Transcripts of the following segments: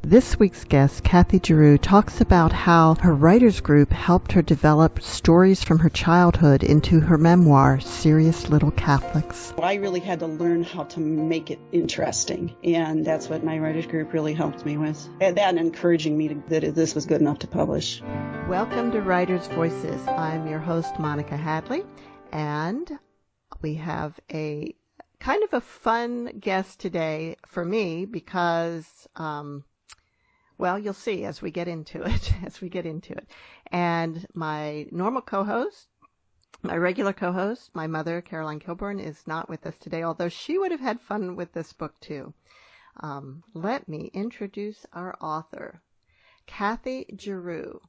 This week's guest, Kathy Gereau, talks about how her writers group helped her develop stories from her childhood into her memoir, Serious Little Catholics. I really had to learn how to make it interesting, and that's what my writers group really helped me with. And that encouraging me that this was good enough to publish. Welcome to Writers' Voices. I'm your host, Monica Hadley, and we have a kind of a fun guest today for me because, well, you'll see as we get into it. And my normal co-host, my regular co-host, my mother, Caroline Kilborn, is not with us today, although she would have had fun with this book too. Let me introduce our author, Kathy Gereau.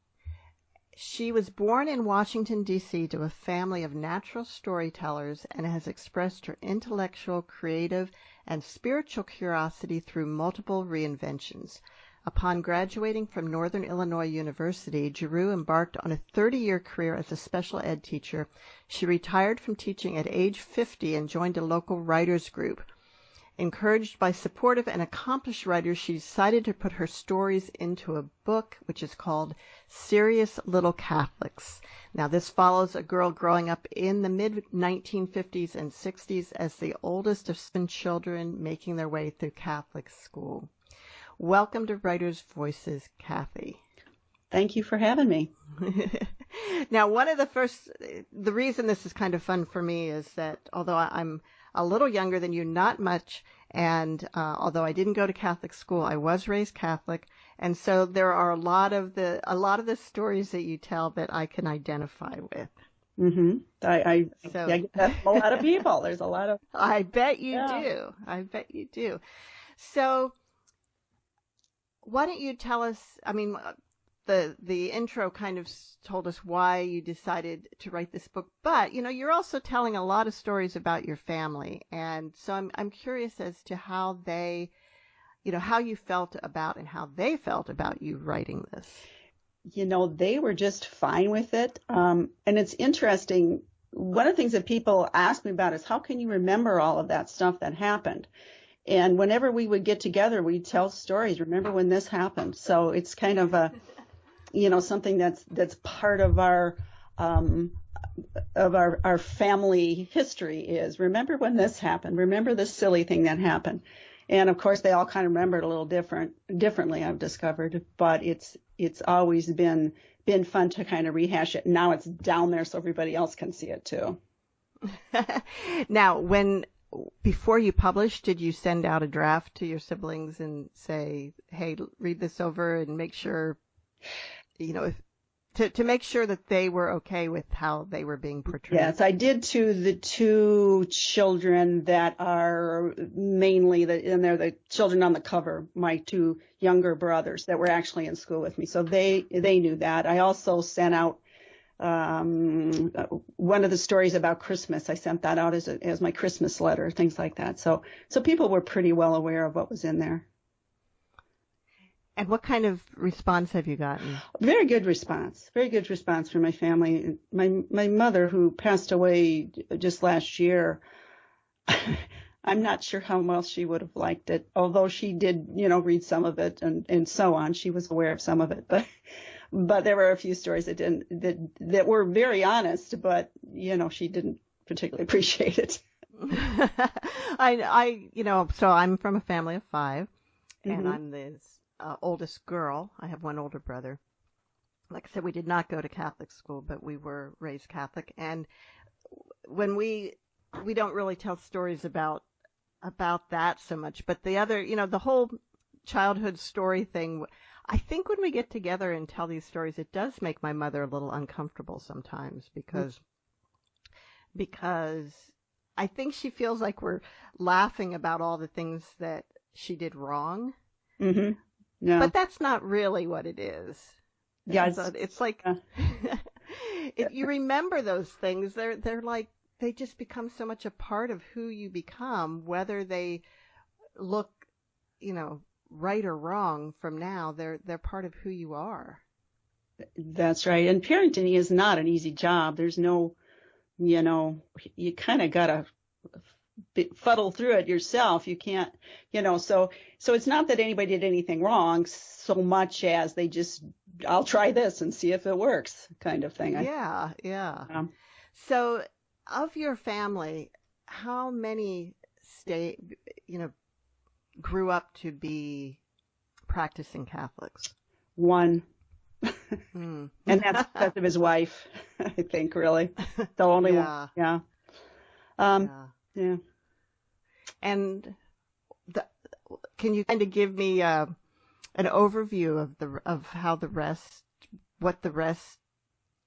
She was born in Washington, D.C. to a family of natural storytellers and has expressed her intellectual, creative, and spiritual curiosity through multiple reinventions. Upon graduating from Northern Illinois University, Gereau embarked on a 30-year career as a special ed teacher. She retired from teaching at age 50 and joined a local writers group. Encouraged by supportive and accomplished writers, she decided to put her stories into a book, which is called Serious Little Catholics. Now, this follows a girl growing up in the mid-1950s and 60s as the oldest of 7 children making their way through Catholic school. Welcome to Writers' Voices, Kathy. Thank you for having me. Now, the reason this is kind of fun for me is that although I'm a little younger than you, not much, and although I didn't go to Catholic school, I was raised Catholic, and so there are a lot of the stories that you tell that I can identify with. Mm-hmm. I get that from a lot of people. There's a lot of. I bet you do. I bet you do. So, why don't you tell us? I mean, the intro kind of told us why you decided to write this book, but you're also telling a lot of stories about your family, and so I'm curious as to how they, how you felt about and how they felt about you writing this. They were just fine with it, and it's interesting. One of the things that people ask me about is how can you remember all of that stuff that happened? And whenever we would get together, we'd tell stories. Remember when this happened? So it's kind of a something that's part of our family history is remember when this happened, remember this silly thing that happened. And of course they all kind of remember it a little differently, I've discovered, but it's always been fun to kind of rehash it. Now it's down there so everybody else can see it too. Now, before you published, did you send out a draft to your siblings and say, hey, read this over and make sure, to make sure that they were okay with how they were being portrayed? Yes, I did to the 2 children that are mainly they're the children on the cover, my 2 younger brothers that were actually in school with me. So they knew that. I also sent out one of the stories about Christmas. I sent that out as my Christmas letter, things like that. So people were pretty well aware of what was in there. And what kind of response have you gotten? Very good response from my family. My mother, who passed away just last year, I'm not sure how well she would have liked it, although she did, read some of it and so on. She was aware of some of it, but there were a few stories that were very honest, but she didn't particularly appreciate it. So I'm from a family of 5, and Mm-hmm. I'm the oldest girl. I have one older brother. Like I said, we did not go to Catholic school, but we were raised Catholic. And when we don't really tell stories about that so much, but the other, the whole childhood story thing, I think when we get together and tell these stories, it does make my mother a little uncomfortable sometimes because I think she feels like we're laughing about all the things that she did wrong. Mm-hmm. Yeah. But that's not really what it is. Yeah, it's like if you remember those things, they're like they just become so much a part of who you become, whether they look, right or wrong from now. They're part of who you are. That's right. And parenting is not an easy job. There's no, you kind of got to fuddle through it yourself. You can't, so it's not that anybody did anything wrong so much as they just, I'll try this and see if it works kind of thing. Yeah, yeah. So of your family, how many grew up to be practicing Catholics? One. And that's because of his wife, I think, really. The only one. Yeah. Yeah. And can you kind of give me an overview of how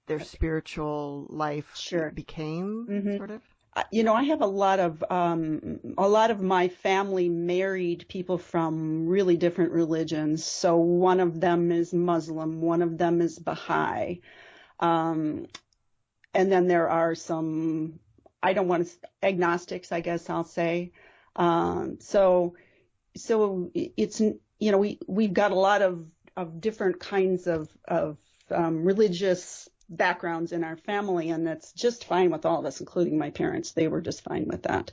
their spiritual life became, sort of? I have a lot of my family married people from really different religions. So one of them is Muslim, one of them is Baha'i. And then there are some, agnostics, I guess I'll say. So it's, we've got a lot of different kinds of religious backgrounds in our family, and that's just fine with all of us, including my parents. They were just fine with that.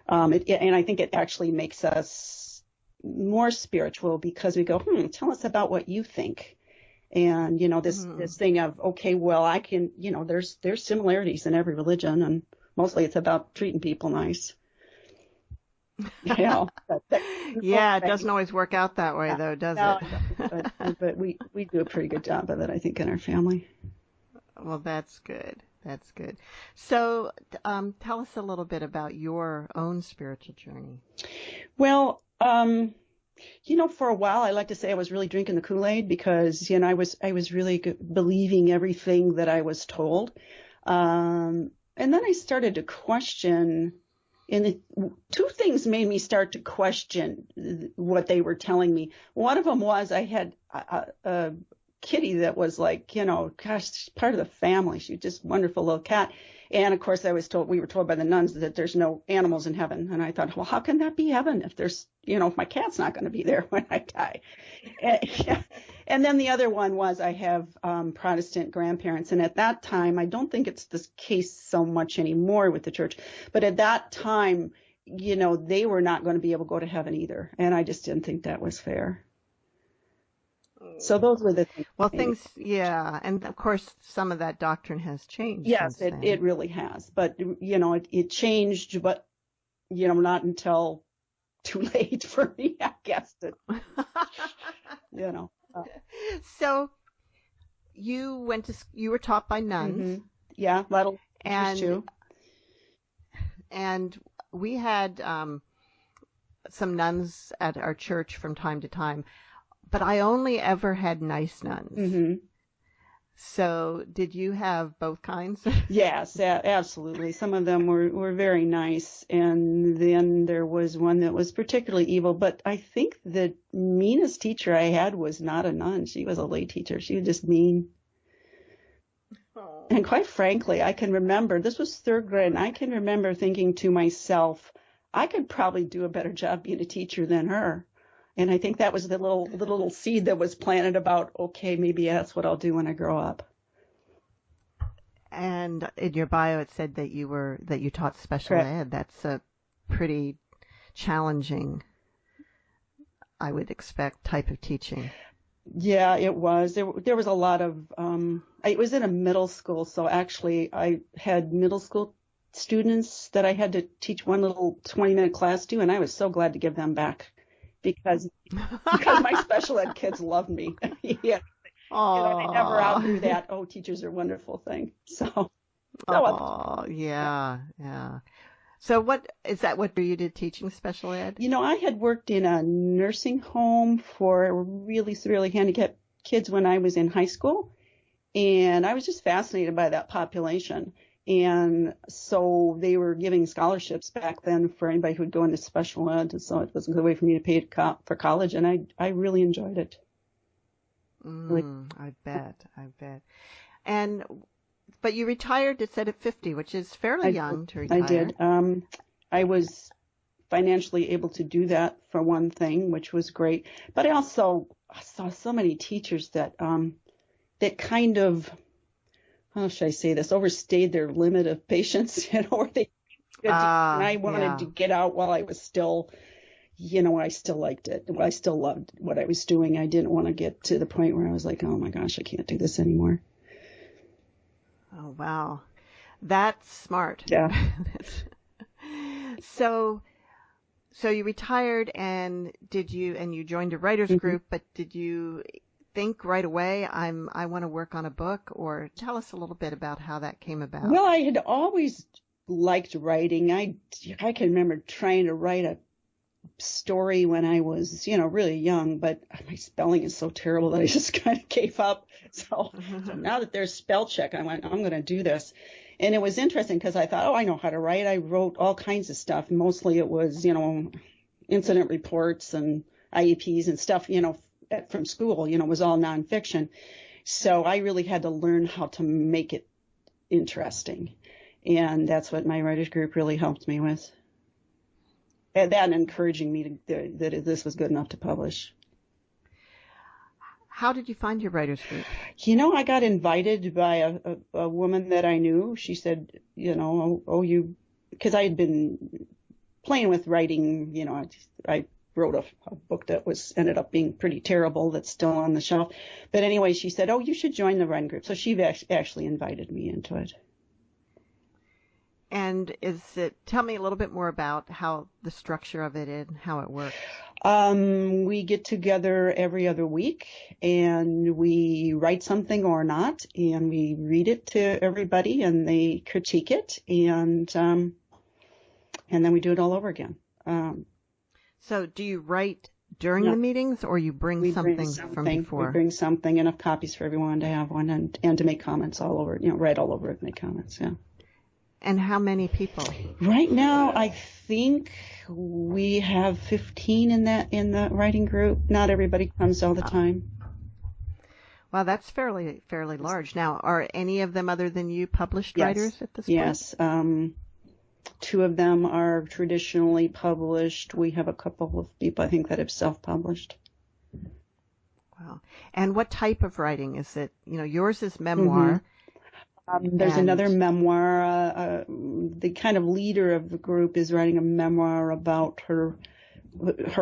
And I think it actually makes us more spiritual because we go, tell us about what you think. And, this thing of, okay, well, I can, there's similarities in every religion, and mostly it's about treating people nice. Yeah, it doesn't always work out that way, though, does it? But we do a pretty good job of it, I think, in our family. Well, that's good. That's good. So tell us a little bit about your own spiritual journey. Well, for a while, I like to say I was really drinking the Kool-Aid because, I was really believing everything that I was told. And then I started to question, and two things made me start to question what they were telling me. One of them was I had a kitty that was like, gosh, part of the family. She was just a wonderful little cat. And of course, we were told by the nuns that there's no animals in heaven. And I thought, well, how can that be heaven if there's, if my cat's not going to be there when I die? And then the other one was I have Protestant grandparents. And at that time, I don't think it's the case so much anymore with the church. But at that time, they were not going to be able to go to heaven either. And I just didn't think that was fair. So those were the things. Well, and of course, some of that doctrine has changed. Yes, it really has. But, it changed, but, not until too late for me, I guess. So you were taught by nuns. Mm-hmm. Yeah, that'll too. And we had some nuns at our church from time to time. But I only ever had nice nuns. Mm-hmm. So did you have both kinds? Yes, absolutely. Some of them were very nice. And then there was one that was particularly evil. But I think the meanest teacher I had was not a nun. She was a lay teacher. She was just mean. Oh. And quite frankly, I can remember, this was third grade, and I can remember thinking to myself, I could probably do a better job being a teacher than her. And I think that was the little seed that was planted about, okay, maybe that's what I'll do when I grow up. And in your bio, it said that you taught special ed. That's a pretty challenging, I would expect, type of teaching. Yeah, it was. There was a lot of, it was in a middle school. So actually I had middle school students that I had to teach one little 20-minute class to, and I was so glad to give them back. Because my special ed kids loved me. Yeah. They never outgrew that, teachers are a wonderful thing. So. Yeah. So what you did teaching special ed? I had worked in a nursing home for really severely handicapped kids when I was in high school. And I was just fascinated by that population. And so they were giving scholarships back then for anybody who would go into special ed. And so it was a good way for me to pay for college. And I really enjoyed it. I bet. But you retired, it said, at 50, which is fairly young to retire. I did. I was financially able to do that for one thing, which was great. But I also saw so many teachers that kind of, how should I say this, overstayed their limit of patience, or they And I wanted to Yeah. get out while I was still, I still liked it. I still loved what I was doing. I didn't want to get to the point where I was like, oh my gosh, I can't do this anymore. Oh, wow. That's smart. Yeah. So you retired and you joined a writer's Mm-hmm. group, but did you think right away, I want to work on a book? Or tell us a little bit about how that came about. Well, I had always liked writing. I can remember trying to write a story when I was, really young, but my spelling is so terrible that I just kind of gave up. So now that there's spell check, I went, I'm going to do this. And it was interesting because I thought, I know how to write. I wrote all kinds of stuff. Mostly it was, incident reports and IEPs and stuff, from school, was all nonfiction. So I really had to learn how to make it interesting. And that's what my writers group really helped me with. And that encouraging me that this was good enough to publish. How did you find your writers group? I got invited by a woman that I knew. She said, because I had been playing with writing, I wrote a book that ended up being pretty terrible that's still on the shelf. But anyway, she said, you should join the writing group. So she actually invited me into it. And tell me a little bit more about how the structure of it and how it works. We get together every other week and we write something or not, and we read it to everybody and they critique it, and then we do it all over again. So do you write during the meetings, or you bring something from before? We bring something, enough copies for everyone to have one, and to make comments all over, write all over it, make comments, yeah. And how many people? Right now, I think we have 15 in the writing group. Not everybody comes all the time. Well, that's fairly large. Now, are any of them other than you published writers at this point? Yes. 2 of them are traditionally published. We have a couple of people, I think, that have self-published. Wow. And what type of writing is it? Yours is memoir. Mm-hmm. There's another memoir. The kind of leader of the group is writing a memoir about her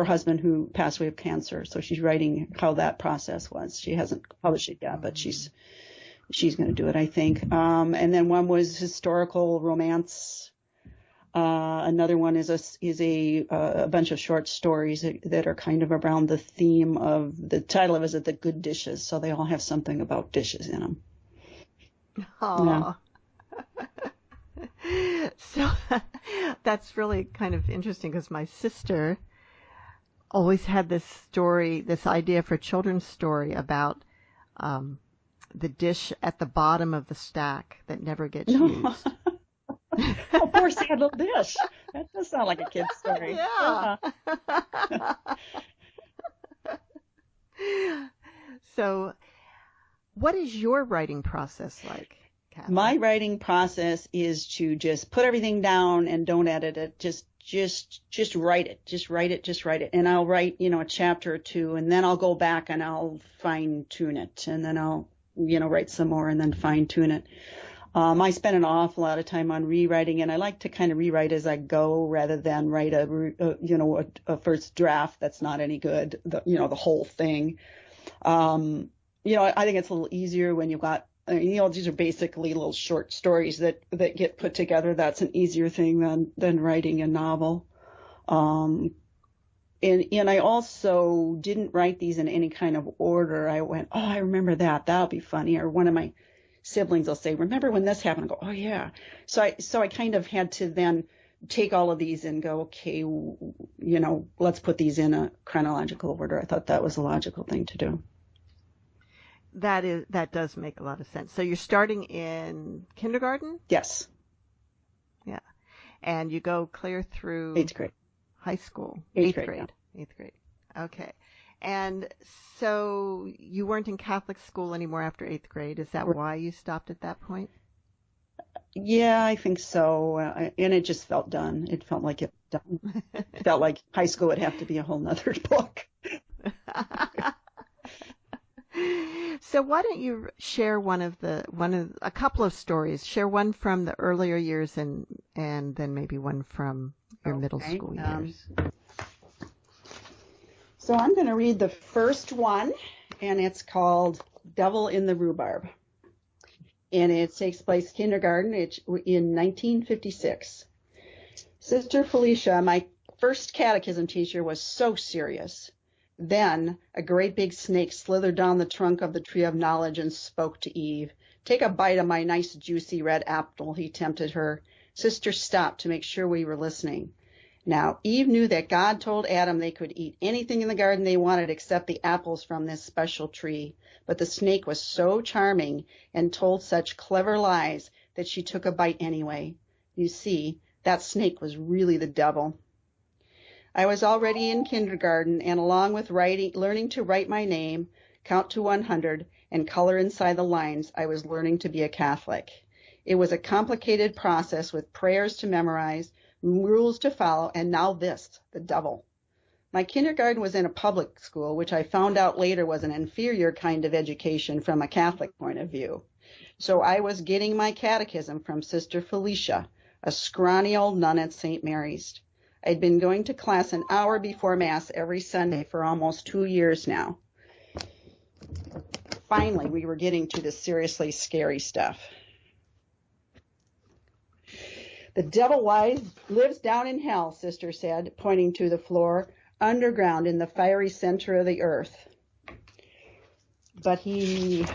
husband who passed away of cancer. So she's writing how that process was. She hasn't published it yet, but she's going to do it, I think. And then one was historical romance. Another one is a bunch of short stories that are kind of around the theme of, the title of it is The Good Dishes. So they all have something about dishes in them. Oh, yeah. So that's really kind of interesting because my sister always had this idea for a children's story about the dish at the bottom of the stack that never gets used. Oh, poor sad little dish. That does sound like a kid's story. Yeah. So, what is your writing process like, Kathy? My writing process is to just put everything down and don't edit it. Just write it. Just write it. And I'll write, a chapter or 2, and then I'll go back and I'll fine tune it. And then I'll, write some more and then fine tune it. I spend an awful lot of time on rewriting, and I like to kind of rewrite as I go rather than write a first draft that's not any good, the whole thing. I think it's a little easier when you've got, these are basically little short stories that get put together. That's an easier thing than writing a novel. And I also didn't write these in any kind of order. I went, I remember that. That'll be funny. Or one of my siblings will say, remember when this happened? I go, oh yeah. So I kind of had to then take all of these and go, okay, let's put these in a chronological order. I thought that was a logical thing to do. That does make a lot of sense. So you're starting in kindergarten? Yes. Yeah. And you go clear through 8th grade. High school. 8th grade. Yeah. 8th grade. Okay. And so you weren't in Catholic school anymore after 8th grade. Is that why you stopped at that point? Yeah, I think so. And it just felt done. It felt like it was done. It felt like high school would have to be a whole nother book. So why don't you share a couple of stories? Share one from the earlier years and and then maybe one from your middle school years. So I'm going to read the first one, and it's called Devil in the Rhubarb. And it takes place kindergarten in 1956. Sister Felicia, my first catechism teacher, was so serious. Then a great big snake slithered down the trunk of the tree of knowledge and spoke to Eve. Take a bite of my nice juicy red apple, he tempted her. Sister stopped to make sure we were listening. Now, Eve knew that God told Adam they could eat anything in the garden they wanted except the apples from this special tree. But the snake was so charming and told such clever lies that she took a bite anyway. You see, that snake was really the devil. I was already in kindergarten, and along with learning to write my name, count to 100, and color inside the lines, I was learning to be a Catholic. It was a complicated process with prayers to memorize, rules to follow, and now this, the devil. My kindergarten was in a public school, which I found out later was an inferior kind of education from a Catholic point of view. So I was getting my catechism from Sister Felicia, a scrawny old nun at St. Mary's. I'd been going to class an hour before Mass every Sunday for almost 2 years now. Finally, we were getting to the seriously scary stuff. The devil lives down in hell, Sister said, pointing to the floor, underground in the fiery center of the earth. But he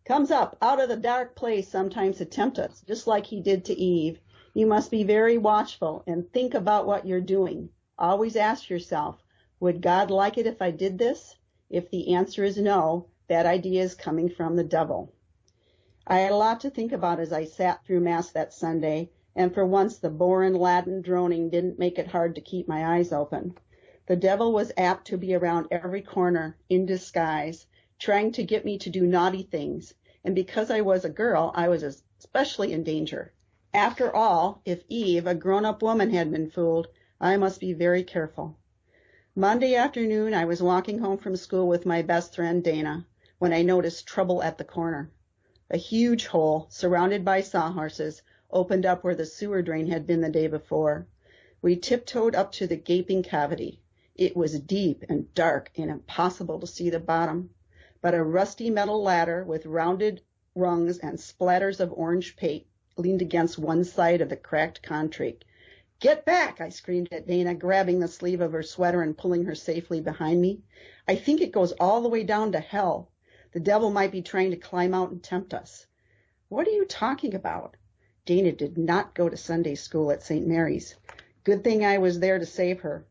comes up out of the dark place sometimes to tempt us, just like he did to Eve. You must be very watchful and think about what you're doing. Always ask yourself, would God like it if I did this? If the answer is no, that idea is coming from the devil. I had a lot to think about as I sat through Mass that Sunday, and for once the boring Latin droning didn't make it hard to keep my eyes open. The devil was apt to be around every corner, in disguise, trying to get me to do naughty things, and because I was a girl, I was especially in danger. After all, if Eve, a grown-up woman, had been fooled, I must be very careful. Monday afternoon, I was walking home from school with my best friend, Dana, when I noticed trouble at the corner. A huge hole, surrounded by sawhorses, opened up where the sewer drain had been the day before. We tiptoed up to the gaping cavity. It was deep and dark and impossible to see the bottom, but a rusty metal ladder with rounded rungs and splatters of orange paint leaned against one side of the cracked concrete. Get back, I screamed at Dana, grabbing the sleeve of her sweater and pulling her safely behind me. I think it goes all the way down to hell. The devil might be trying to climb out and tempt us. What are you talking about? Dana did not go to Sunday school at St. Mary's. Good thing I was there to save her.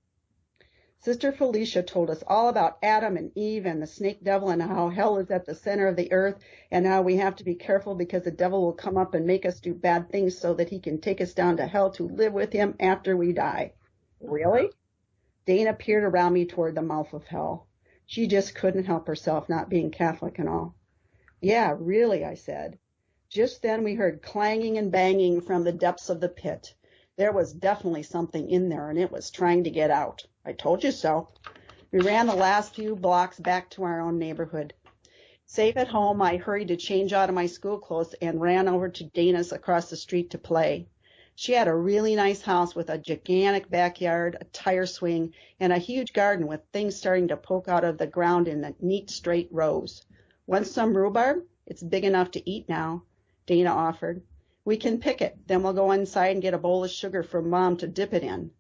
Sister Felicia told us all about Adam and Eve and the snake devil and how hell is at the center of the earth and how we have to be careful because the devil will come up and make us do bad things so that he can take us down to hell to live with him after we die. Really? Dana peered around me toward the mouth of hell. She just couldn't help herself, not being Catholic and all. Yeah, really, I said. Just then we heard clanging and banging from the depths of the pit. There was definitely something in there, and it was trying to get out. I told you so. We ran the last few blocks back to our own neighborhood. Safe at home, I hurried to change out of my school clothes and ran over to Dana's across the street to play. She had a really nice house with a gigantic backyard, a tire swing, and a huge garden with things starting to poke out of the ground in the neat straight rows. Want some rhubarb? It's big enough to eat now, Dana offered. We can pick it, then we'll go inside and get a bowl of sugar from Mom to dip it in.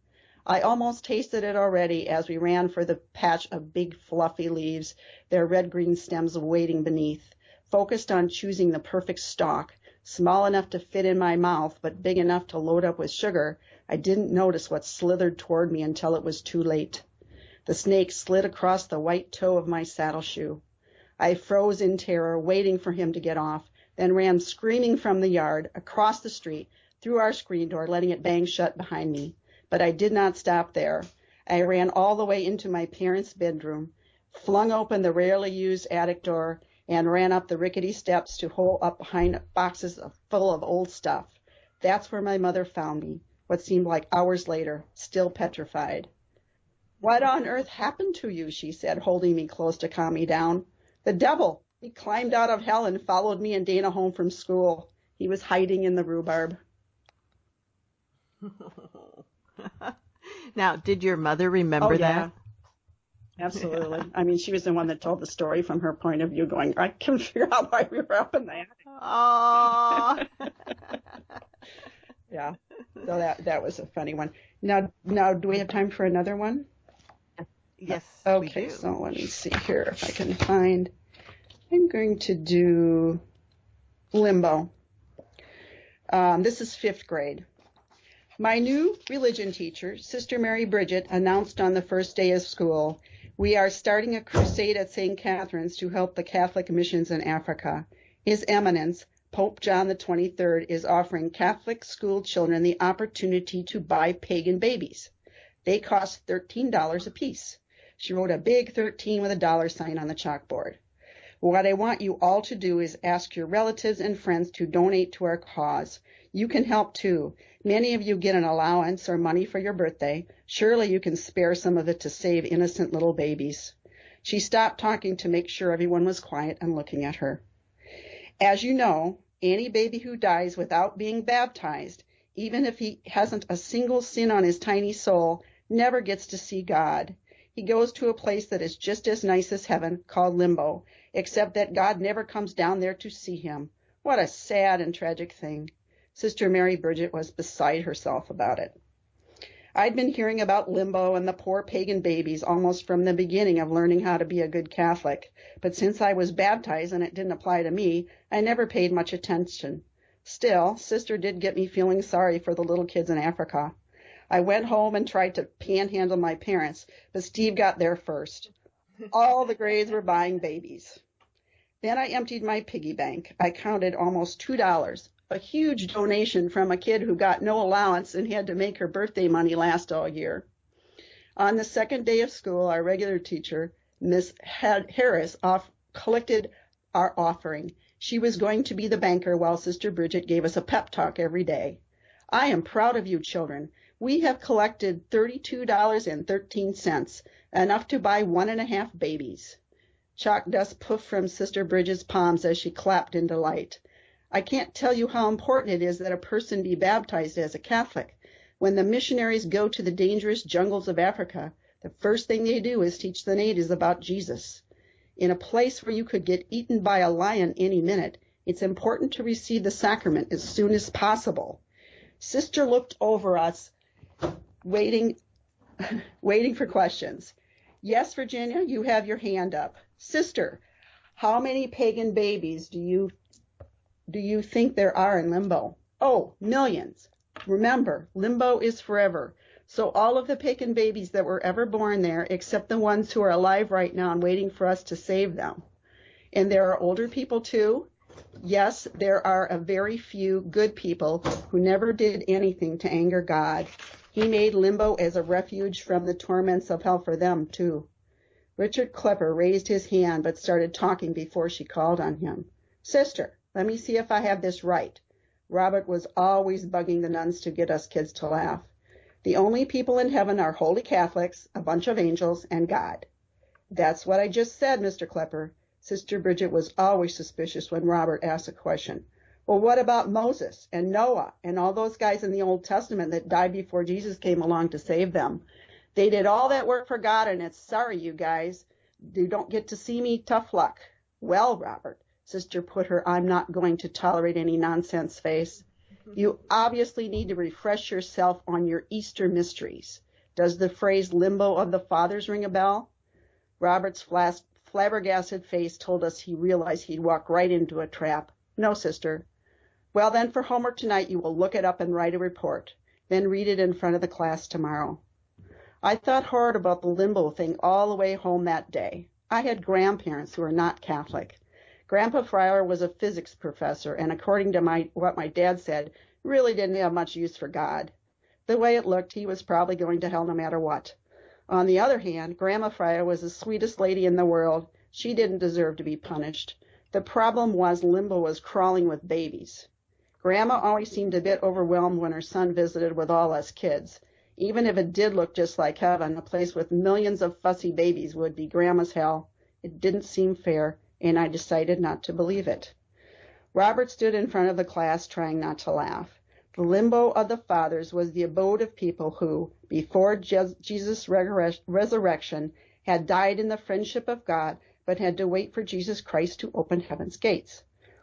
I almost tasted it already as we ran for the patch of big fluffy leaves, their red-green stems waiting beneath, focused on choosing the perfect stalk, small enough to fit in my mouth but big enough to load up with sugar. I didn't notice what slithered toward me until it was too late. The snake slid across the white toe of my saddle shoe. I froze in terror, waiting for him to get off, then ran screaming from the yard, across the street, through our screen door, letting it bang shut behind me. But I did not stop there. I ran all the way into my parents' bedroom, flung open the rarely used attic door, and ran up the rickety steps to hole up behind boxes full of old stuff. That's where my mother found me, what seemed like hours later, still petrified. What on earth happened to you? She said, holding me close to calm me down. The devil. He climbed out of hell and followed me and Dana home from school. He was hiding in the rhubarb. Now, did your mother remember that? Absolutely. I mean, she was the one that told the story from her point of view, going, I can figure out why we were up in that. Oh. Yeah. So that was a funny one. Now, do we have time for another one? Yes. Okay. We do. So let me see here if I can find. I'm going to do Limbo. This is 5th grade. My new religion teacher, Sister Mary Bridget, announced on the first day of school, we are starting a crusade at St. Catherine's to help the Catholic missions in Africa. His Eminence, Pope John the 23rd, is offering Catholic school children the opportunity to buy pagan babies. They cost $13 a piece. She wrote a big 13 with a dollar sign on the chalkboard. What I want you all to do is ask your relatives and friends to donate to our cause. You can help too. Many of you get an allowance or money for your birthday. Surely you can spare some of it to save innocent little babies. She stopped talking to make sure everyone was quiet and looking at her. As you know, any baby who dies without being baptized, even if he hasn't a single sin on his tiny soul, never gets to see God. He goes to a place that is just as nice as heaven, called Limbo, except that God never comes down there to see him. What a sad and tragic thing. Sister Mary Bridget was beside herself about it. I'd been hearing about Limbo and the poor pagan babies almost from the beginning of learning how to be a good Catholic, but since I was baptized and it didn't apply to me, I never paid much attention. Still, Sister did get me feeling sorry for the little kids in Africa. I went home and tried to panhandle my parents, but Steve got there first. All the grades were buying babies. Then I emptied my piggy bank. I counted almost $2, a huge donation from a kid who got no allowance and had to make her birthday money last all year. On the second day of school, our regular teacher, Miss Harris, collected our offering. She was going to be the banker while Sister Bridget gave us a pep talk every day. I am proud of you, children. We have collected $32.13, enough to buy 1.5 babies. Chalk dust puffed from Sister Bridget's palms as she clapped in delight. I can't tell you how important it is that a person be baptized as a Catholic. When the missionaries go to the dangerous jungles of Africa, the first thing they do is teach the natives about Jesus. In a place where you could get eaten by a lion any minute, it's important to receive the sacrament as soon as possible. Sister looked over us, waiting for questions. Yes, Virginia, you have your hand up. Sister, how many pagan babies do you think there are in Limbo? Oh, millions. Remember, Limbo is forever. So all of the pagan babies that were ever born there, except the ones who are alive right now and waiting for us to save them. And there are older people too. Yes, there are a very few good people who never did anything to anger God. He made Limbo as a refuge from the torments of hell for them too. Richard Klepper raised his hand but started talking before she called on him. Sister, let me see if I have this right. Robert was always bugging the nuns to get us kids to laugh. The only people in heaven are holy Catholics, a bunch of angels, and God. That's what I just said, Mr. Klepper. Sister Bridget was always suspicious when Robert asked a question. Well, what about Moses and Noah and all those guys in the Old Testament that died before Jesus came along to save them? They did all that work for God, and it's sorry, you guys. You don't get to see me. Tough luck. Well, Robert, Sister put her I'm not going to tolerate any nonsense face. You obviously need to refresh yourself on your Easter mysteries. Does the phrase Limbo of the Fathers ring a bell? Robert's flabbergasted face told us he realized he'd walked right into a trap. No, Sister. Well, then for homework tonight, you will look it up and write a report. Then read it in front of the class tomorrow. I thought hard about the Limbo thing all the way home that day. I had grandparents who were not Catholic. Grandpa Fryer was a physics professor, and according to what my dad said, really didn't have much use for God. The way it looked, he was probably going to hell no matter what. On the other hand, Grandma Fryer was the sweetest lady in the world. She didn't deserve to be punished. The problem was Limbo was crawling with babies. Grandma always seemed a bit overwhelmed when her son visited with all us kids. Even if it did look just like heaven, a place with millions of fussy babies would be Grandma's hell. It didn't seem fair, and I decided not to believe it. Robert stood in front of the class trying not to laugh. The limbo of the fathers was the abode of people who, before Jesus' resurrection, had died in the friendship of God, but had to wait for Jesus Christ to open heaven's gates.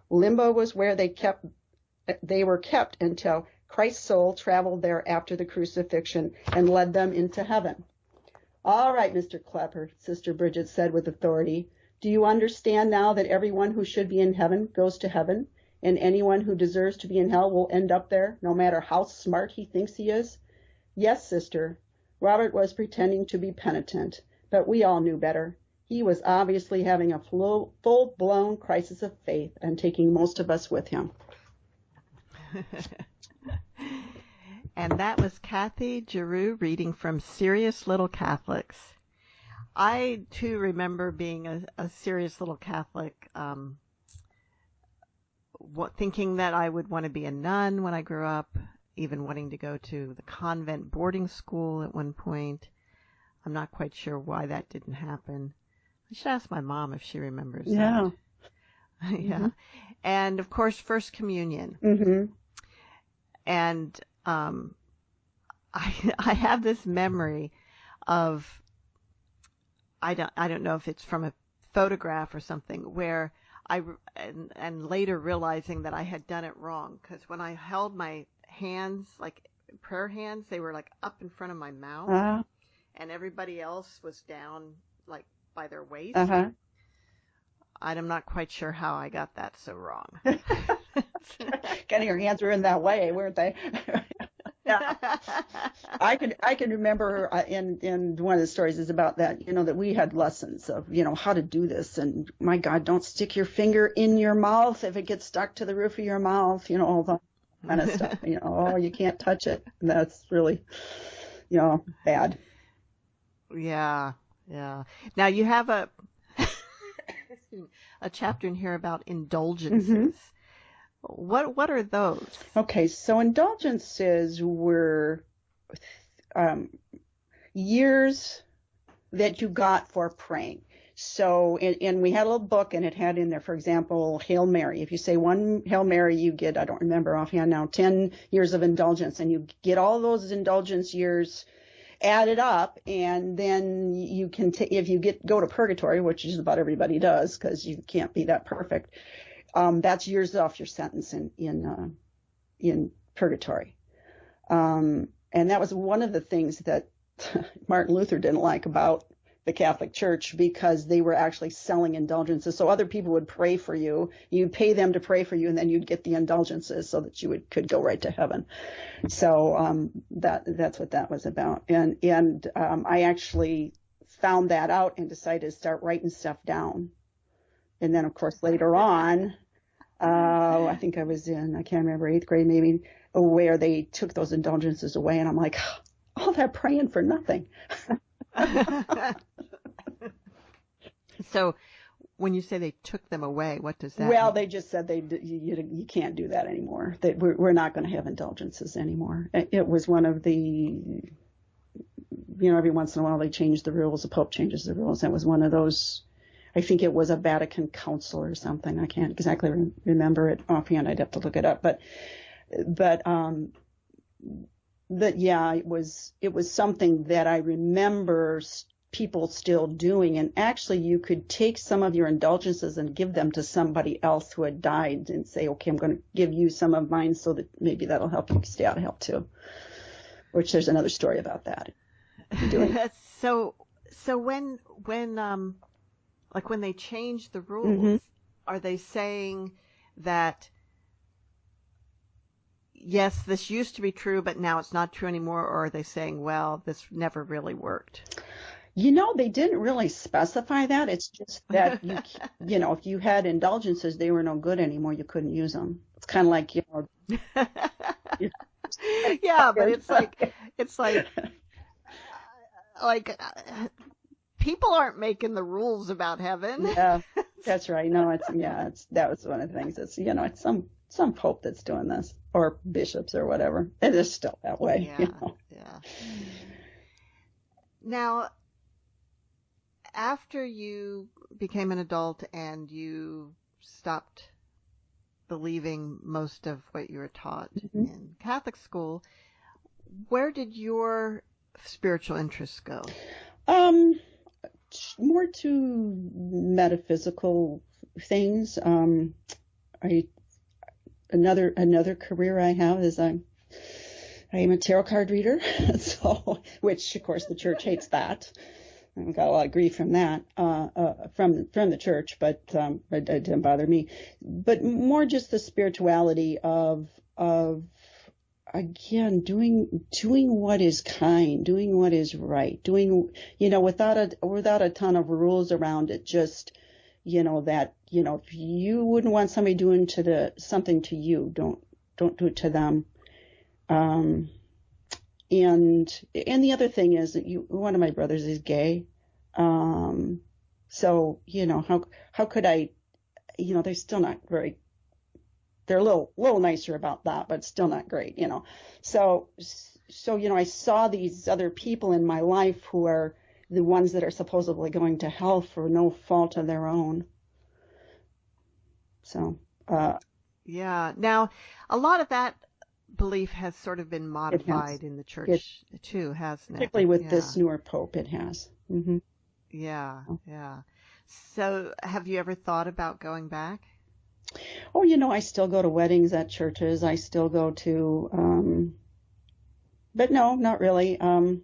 Limbo was where they were kept until Christ's soul traveled there after the crucifixion and led them into heaven. All right, Mr. Klepper, Sister Bridget said with authority. Do you understand now that everyone who should be in heaven goes to heaven, and anyone who deserves to be in hell will end up there, no matter how smart he thinks he is? Yes, sister. Robert was pretending to be penitent, but we all knew better. He was obviously having a full-blown crisis of faith and taking most of us with him. And that was Kathy Gereau reading from Serious Little Catholics. I, too, remember being a serious little Catholic, thinking that I would want to be a nun when I grew up, even wanting to go to the convent boarding school at one point. I'm not quite sure why that didn't happen. I should ask my mom if she remembers Yeah. that. Yeah. Mm-hmm. And, of course, First Communion. Mm-hmm. And I have this memory of, I don't know if it's from a photograph or something, where and later realizing that I had done it wrong, because when I held my hands, like prayer hands, they were like up in front of my mouth, and everybody else was down like by their waist. I'm not quite sure how I got that so wrong. Kind of your hands were in that way, weren't they? Yeah. I can remember in one of the stories is about that, that we had lessons of, how to do this. And my God, don't stick your finger in your mouth if it gets stuck to the roof of your mouth, all the kind of stuff, oh, you can't touch it. And that's really, bad. Yeah. Yeah. Now you have a chapter in here about indulgences. Mm-hmm. What are those? Okay, so indulgences were years that you got for praying. So, and we had a little book, and it had in there, for example, Hail Mary. If you say one Hail Mary, you get, I don't remember offhand now, 10 years of indulgence, and you get all those indulgence years added up, and then you can, if you go to purgatory, which is about everybody does, because you can't be that perfect. That's years off your sentence in purgatory. And that was one of the things that Martin Luther didn't like about the Catholic Church, because they were actually selling indulgences. So other people would pray for you. You'd pay them to pray for you, and then you'd get the indulgences so that you could go right to heaven. So that's what that was about. And I actually found that out and decided to start writing stuff down. And then, of course, later on, I think I was in, I can't remember, 8th grade maybe, where they took those indulgences away. And I'm like, all that praying for nothing. So when you say they took them away, what does that mean? They just said you can't do that anymore. That we're not going to have indulgences anymore. It was one of the, every once in a while they change the rules. The Pope changes the rules. That was one of those. I think it was a Vatican Council or something. I can't exactly remember it offhand. I'd have to look it up. But yeah, it was something that I remember people still doing. And actually, you could take some of your indulgences and give them to somebody else who had died, and say, okay, I'm going to give you some of mine so that maybe that'll help you stay out of hell too. Which there's another story about that. So when they change the rules, mm-hmm. Are they saying that, yes, this used to be true, but now it's not true anymore? Or are they saying, well, this never really worked? They didn't really specify that. It's just that, if you had indulgences, they were no good anymore. You couldn't use them. It's kind of like, yeah, but it's like people aren't making the rules about heaven. Yeah, that's right. No, that was one of the things. It's, it's some pope that's doing this, or bishops or whatever. It is still that way. Yeah, yeah. Now, after you became an adult and you stopped believing most of what you were taught Mm-hmm. in Catholic school, where did your spiritual interests go? More to metaphysical things. Another career I have is I am a tarot card reader, so which of course the church hates that. I got a lot of grief from that, from the church, but it didn't bother me. But more just the spirituality of again doing what is kind, doing what is right, doing without a ton of rules around it. Just that if you wouldn't want somebody doing something to you, don't do it to them. And the other thing is that one of my brothers is gay. So, how could I, they're still not very, they're a little nicer about that, but still not great, So, I saw these other people in my life who are the ones that are supposedly going to hell for no fault of their own. So, yeah. Now, a lot of that belief has sort of been modified in the church too, hasn't it? Particularly with this newer pope, it has. Mm-hmm. Yeah, yeah. So, have you ever thought about going back? Oh, I still go to weddings at churches. I still go to, but no, not really. I've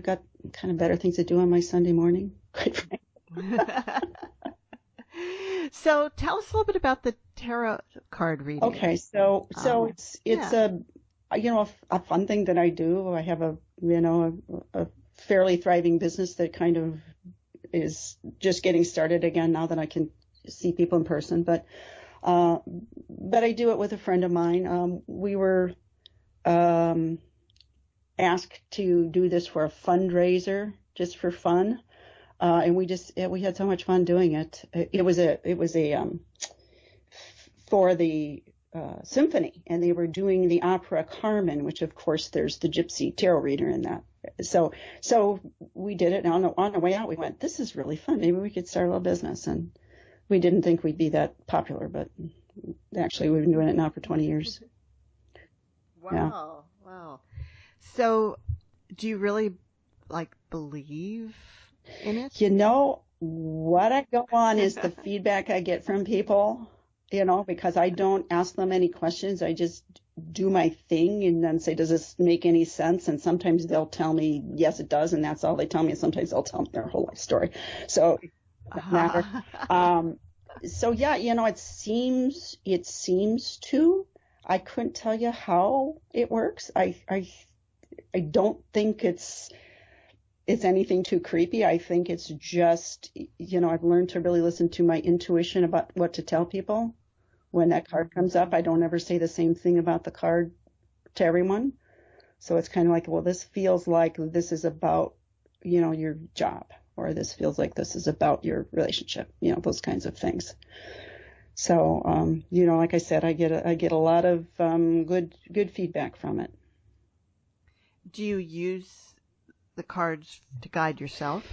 got kind of better things to do on my Sunday morning, quite frankly. So tell us a little bit about the tarot card reading. Okay, so it's a fun thing that I do. I have a fairly thriving business that kind of is just getting started again now that I can see people in person. But I do it with a friend of mine. We were asked to do this for a fundraiser, just for fun. And we had so much fun doing it. It was for the symphony, and they were doing the opera Carmen, which of course there's the gypsy tarot reader in that. So we did it, and on the way out we went, this is really fun. Maybe we could start a little business. And we didn't think we'd be that popular, but actually we've been doing it now for 20 years. Wow. Yeah. Wow. So do you really believe in it? What I go on is the feedback I get from people, because I don't ask them any questions. I just do my thing and then say, does this make any sense? And sometimes they'll tell me, yes, it does. And that's all they tell me. And sometimes they'll tell me their whole life story. So it doesn't matter. So yeah, it seems to. I couldn't tell you how it works. I don't think it's anything too creepy. I think it's just, I've learned to really listen to my intuition about what to tell people. When that card comes up, I don't ever say the same thing about the card to everyone. So it's kind of like, well, this feels like this is about, your job, or this feels like this is about your relationship, those kinds of things. So, like I said, I get a lot of good feedback from it. Do you use the cards to guide yourself?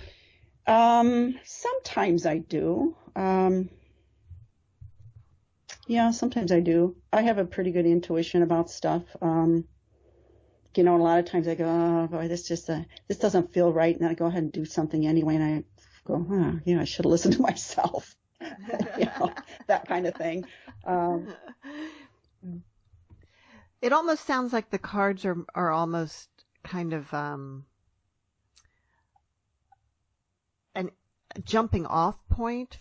Sometimes I do. Yeah, sometimes I do. I have a pretty good intuition about stuff. A lot of times I go, oh boy, this doesn't feel right, and I go ahead and do something anyway, and I go, I should have listened to myself. That kind of thing. It almost sounds like the cards are almost kind of a jumping off point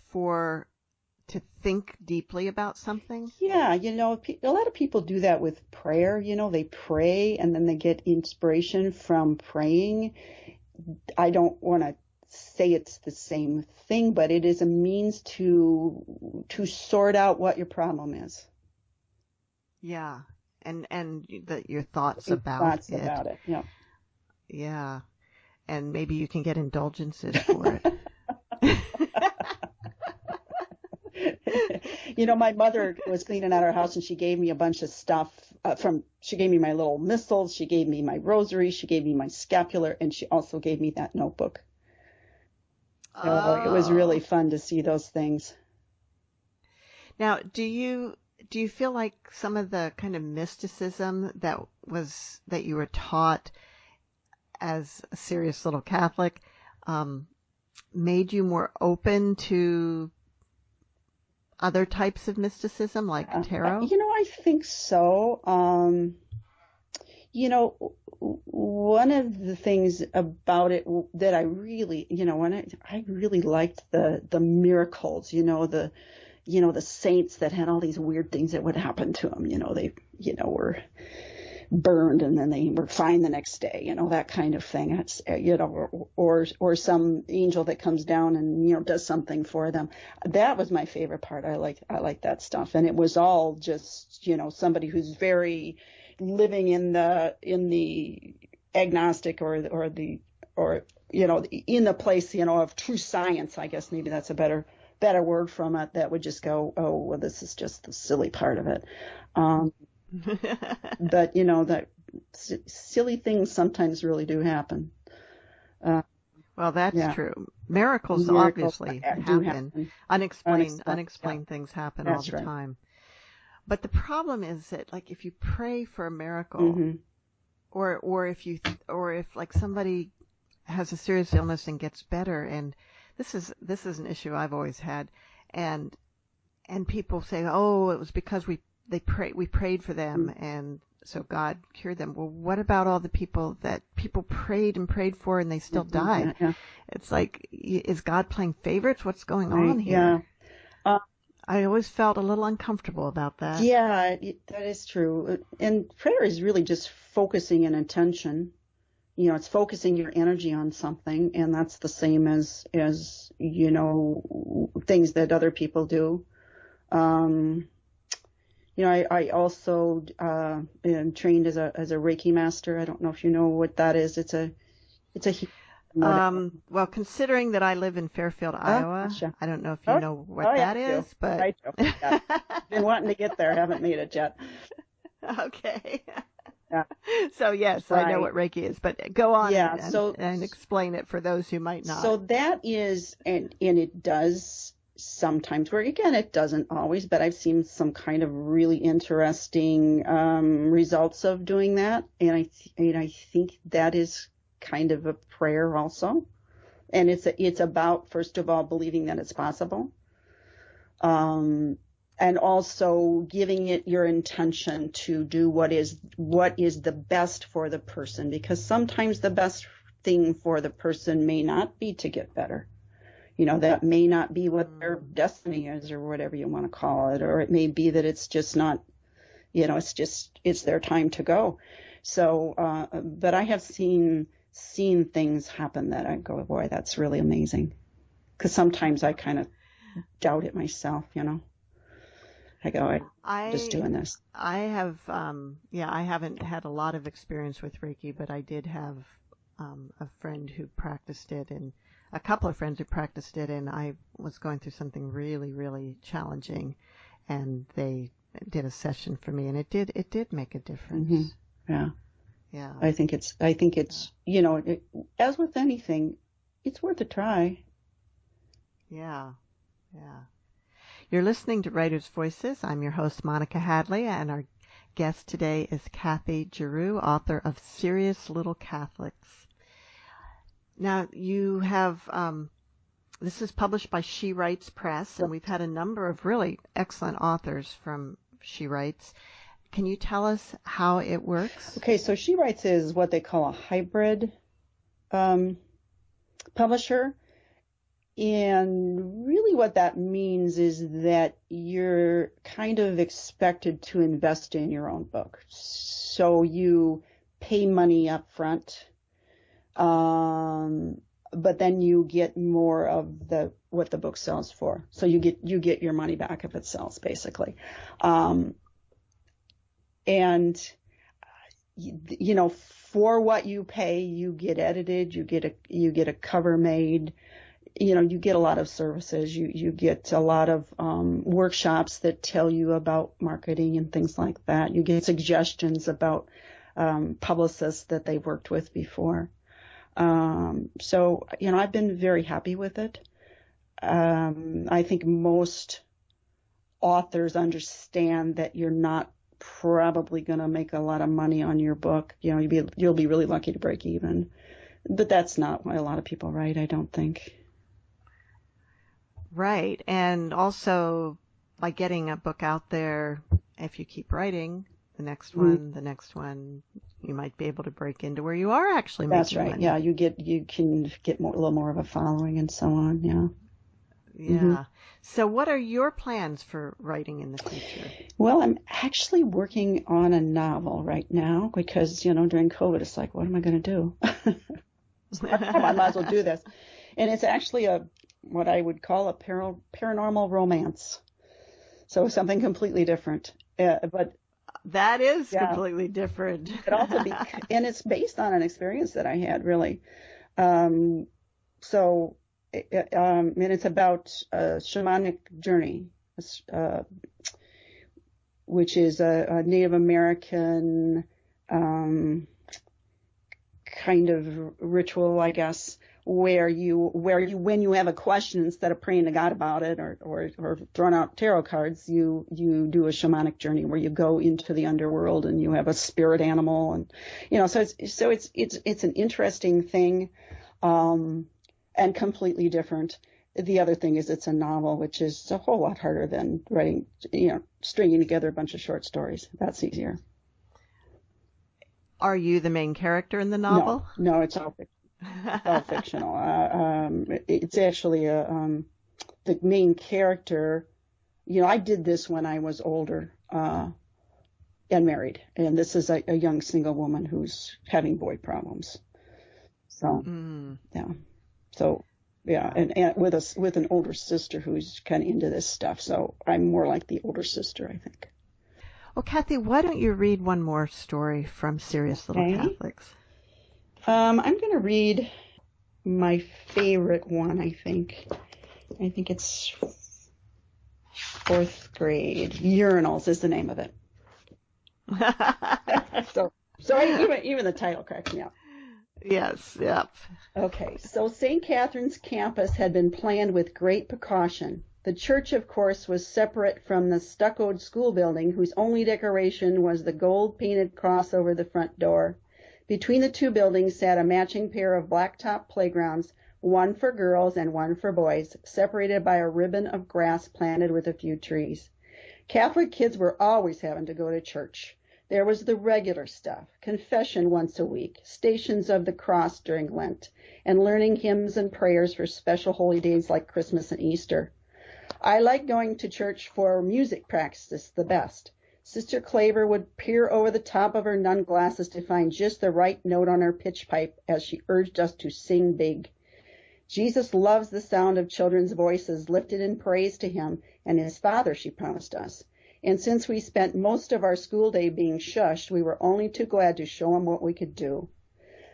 to think deeply about something. Yeah, a lot of people do that with prayer. They pray and then they get inspiration from praying. I don't want to say it's the same thing, but it is a means to sort out what your problem is. Yeah, and your thoughts about it. About it, yeah. Yeah, and maybe you can get indulgences for it. My mother was cleaning out our house and she gave me a bunch of stuff she gave me my little missals, she gave me my rosary, she gave me my scapular, and she also gave me that notebook. So It was really fun to see those things. Now, do you feel like some of the kind of mysticism that you were taught as a serious little Catholic made you more open to other types of mysticism, like tarot? I think so. One of the things about it that I really, I really liked the miracles, the saints that had all these weird things that would happen to them. They, were burned and then they were fine the next day, that kind of thing. It's, or some angel that comes down and, does something for them. That was my favorite part. I like that stuff. And it was all just, somebody who's very living in the agnostic or in the place, of true science, I guess maybe that's a better word from it, that would just go, oh, well, this is just the silly part of it. But that silly things sometimes really do happen. Well, that's true. Miracles obviously happen. Unexplained things happen all the time. But the problem is that, like, if you pray for a miracle, or if like somebody has a serious illness and gets better, and this is an issue I've always had, and people say, oh, it was because we prayed for them, and so God cured them. Well, what about all the people that people prayed and prayed for and they still died? Yeah. It's like, is God playing favorites? What's going on here? Yeah. I always felt a little uncomfortable about that. Yeah, that is true. And prayer is really just focusing an intention. It's focusing your energy on something, and that's the same as things that other people do. I also am trained as a Reiki master. I don't know if you know what that is. It's a well, considering that I live in Fairfield, Iowa, gotcha. I don't know if you know what that is, but I do. Yeah. Been wanting to get there, haven't made it yet. Okay. Yeah. So yes, I know what Reiki is, but go on and explain it for those who might not. So that is, and it does sometimes work. Again, it doesn't always, but I've seen some kind of really interesting results of doing that, and I think that is kind of a prayer also, and it's about, first of all, believing that it's possible, and also giving it your intention to do what is the best for the person, because sometimes the best thing for the person may not be to get better. That may not be what their destiny is, or whatever you want to call it, or it may be that it's just not, it's their time to go. So, but I have seen things happen that I go, boy, that's really amazing. Because sometimes I kind of doubt it myself, I go, I'm just doing this. I have, I haven't had a lot of experience with Reiki, but I did have a friend who practiced it, and a couple of friends who practiced it, and I was going through something really, really challenging, and they did a session for me, and it did make a difference. Mm-hmm. Yeah. Yeah. I think it's, as with anything, it's worth a try. Yeah. Yeah. You're listening to Writers' Voices. I'm your host, Monica Hadley, and our guest today is Kathy Gereau, author of Serious Little Catholics. Now, you have, this is published by She Writes Press, and we've had a number of really excellent authors from She Writes. Can you tell us how it works? Okay, so She Writes is what they call a hybrid publisher. And really what that means is that you're kind of expected to invest in your own book. So you pay money up front, but then you get more of what the book sells for. So you get your money back if it sells, basically. And for what you pay, you get edited, you get a cover made. You get a lot of services. You get a lot of workshops that tell you about marketing and things like that. You get suggestions about publicists that they've worked with before. So I've been very happy with it. I think most authors understand that you're not probably going to make a lot of money on your book. You know, you'll be really lucky to break even. But that's not why a lot of people write, I don't think. Right. And also, by getting a book out there, if you keep writing, the next one, you might be able to break into where you are actually making That's right. money. Yeah, you can get a little more of a following and so on. Yeah. Yeah. So what are your plans for writing in the future? Well, I'm actually working on a novel right now because, during COVID, it's like, what am I going to do? I might as well do this. And it's actually what I would call a paranormal romance. So something completely different. But that is completely different. But also and it's based on an experience that I had, really. And it's about a shamanic journey, which is a Native American kind of ritual, I guess, where you when you have a question, instead of praying to God about it or throwing out tarot cards, you do a shamanic journey where you go into the underworld and you have a spirit animal, and so it's an interesting thing, and completely different. The other thing is it's a novel, which is a whole lot harder than writing, stringing together a bunch of short stories. That's easier. Are you the main character in the novel? No, it's all fictional. It's actually the main character. I did this when I was older and married, and this is a young single woman who's having boy problems. So and with an older sister who's kind of into this stuff. So I'm more like the older sister, I think. Well, Kathy, why don't you read one more story from Serious Little Catholics? I'm going to read my favorite one, I think. I think it's 4th grade. Urinals is the name of it. so even the title cracks me up. Yes, yep. Okay, so St. Catherine's campus had been planned with great precaution. The church, of course, was separate from the stuccoed school building, whose only decoration was the gold-painted cross over the front door. Between the two buildings sat a matching pair of blacktop playgrounds, one for girls and one for boys, separated by a ribbon of grass planted with a few trees. Catholic kids were always having to go to church. There was the regular stuff, confession once a week, stations of the cross during Lent, and learning hymns and prayers for special holy days like Christmas and Easter. I liked going to church for music practice the best. Sister Claver would peer over the top of her nun glasses to find just the right note on her pitch pipe as she urged us to sing big. Jesus loves the sound of children's voices lifted in praise to him and his Father, she promised us. And since we spent most of our school day being shushed, we were only too glad to show him what we could do.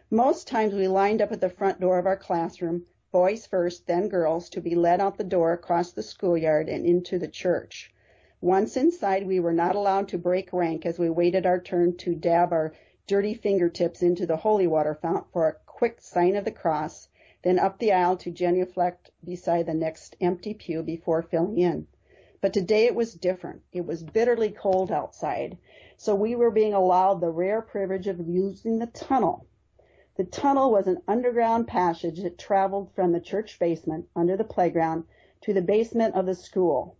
Most times we lined up at the front door of our classroom, boys first, then girls, to be led out the door across the schoolyard and into the church. Once inside, we were not allowed to break rank as we waited our turn to dab our dirty fingertips into the holy water fount for a quick sign of the cross, then up the aisle to genuflect beside the next empty pew before filling in. But today it was different. It was bitterly cold outside, so we were being allowed the rare privilege of using the tunnel. The tunnel was an underground passage that traveled from the church basement under the playground to the basement of the school.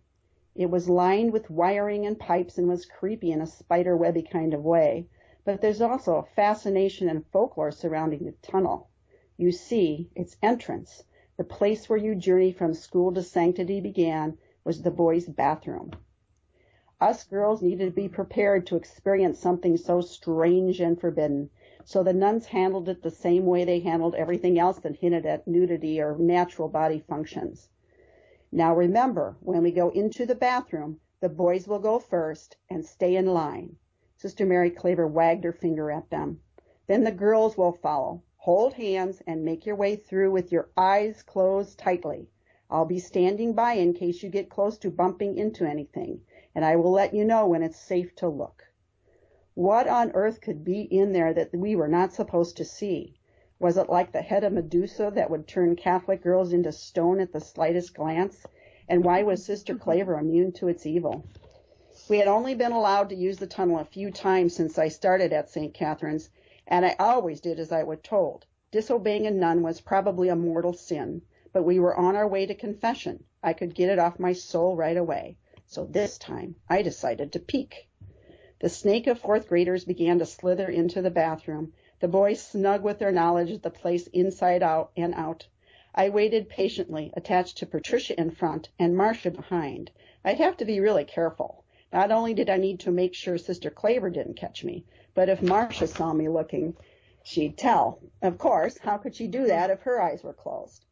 It was lined with wiring and pipes and was creepy in a spider-webby kind of way, but there's also a fascination and folklore surrounding the tunnel. You see, its entrance, the place where you journey from school to sanctity began, was the boys' bathroom. Us girls needed to be prepared to experience something so strange and forbidden, so the nuns handled it the same way they handled everything else that hinted at nudity or natural body functions. Now remember, when we go into the bathroom, the boys will go first and stay in line. Sister Mary Claver wagged her finger at them. Then the girls will follow. Hold hands and make your way through with your eyes closed tightly. I'll be standing by in case you get close to bumping into anything, and I will let you know when it's safe to look. What on earth could be in there that we were not supposed to see? Was it like the head of Medusa that would turn Catholic girls into stone at the slightest glance? And why was Sister Claver immune to its evil? We had only been allowed to use the tunnel a few times since I started at St. Catherine's, and I always did as I was told. Disobeying a nun was probably a mortal sin, but we were on our way to confession. I could get it off my soul right away. So this time, I decided to peek. The snake of fourth graders began to slither into the bathroom, the boys snug with their knowledge of the place inside out and out. I waited patiently, attached to Patricia in front and Marcia behind. I'd have to be really careful. Not only did I need to make sure Sister Claver didn't catch me, but if Marcia saw me looking, she'd tell. Of course, how could she do that if her eyes were closed?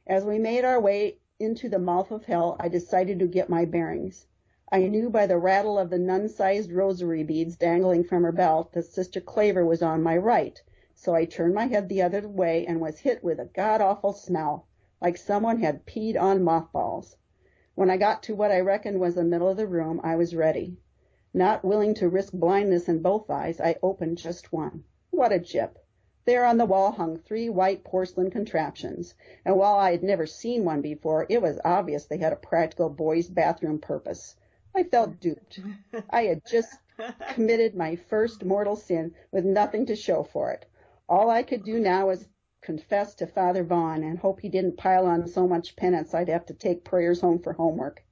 As we made our way into the mouth of hell, I decided to get my bearings. I knew by the rattle of the nun-sized rosary beads dangling from her belt that Sister Claver was on my right, so I turned my head the other way and was hit with a god-awful smell, like someone had peed on mothballs. When I got to what I reckoned was the middle of the room, I was ready. Not willing to risk blindness in both eyes, I opened just one. What a jip! There on the wall hung 3 white porcelain contraptions, and while I had never seen one before, it was obvious they had a practical boys' bathroom purpose. I felt duped. I had just committed my first mortal sin with nothing to show for it. All I could do now was confess to Father Vaughn and hope he didn't pile on so much penance I'd have to take prayers home for homework.